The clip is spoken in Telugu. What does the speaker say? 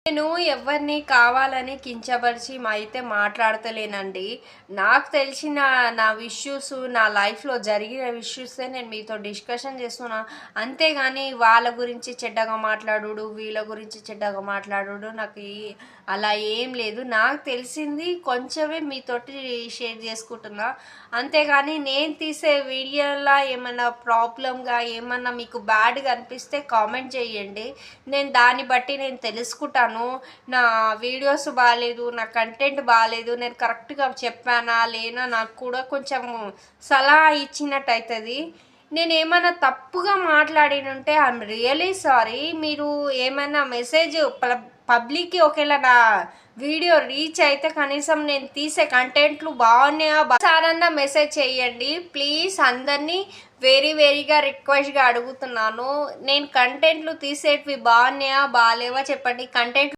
నేను ఎవరిని కావాలని కించపరిచి అయితే మాట్లాడతలేనండి. నాకు తెలిసిన నా ఇష్యూస్, నా లైఫ్‌లో జరిగిన ఇష్యూసే నేను మీతో డిస్కషన్ చేస్తున్నా. అంతేగాని వాళ్ళ గురించి చెడ్డగా మాట్లాడుడు, వీళ్ళ గురించి చెడ్డగా మాట్లాడుడు నాకు అలా ఏం లేదు. నాకు తెలిసింది కొంచెమే మీతోటి షేర్ చేసుకుంటున్నా. అంతేగాని నేను తీసే వీడియోలో ఏమన్నా ప్రాబ్లమ్‌గా, ఏమన్నా మీకు బ్యాడ్‌గా అనిపిస్తే కామెంట్ చేయండి. నేను దాన్ని బట్టి నేను తెలుసుకుంటాను. నా వీడియోస్ బాలేదు, నా కంటెంట్ బాలేదు, నేను కరెక్ట్గా చెప్పానా లేనా నాకు కూడా కొంచెం సలహా ఇచ్చినట్టు అవుతుంది. నేను ఏమైనా తప్పుగా మాట్లాడినుంటే ఐఎమ్ రియలీ సారీ. మీరు ఏమైనా మెసేజ్ పబ్లిక్కి ఒకవేళ నా వీడియో రీచ్ అయితే కనీసం నేను తీసే కంటెంట్లు బాగున్నాయా సారన్నా మెసేజ్ చేయండి ప్లీజ్. అందరినీ వెరీగా రిక్వెస్ట్గా అడుగుతున్నాను. నేను కంటెంట్లు తీసేటివి బాగున్నాయా బాగాలేవా చెప్పండి. కంటెంట్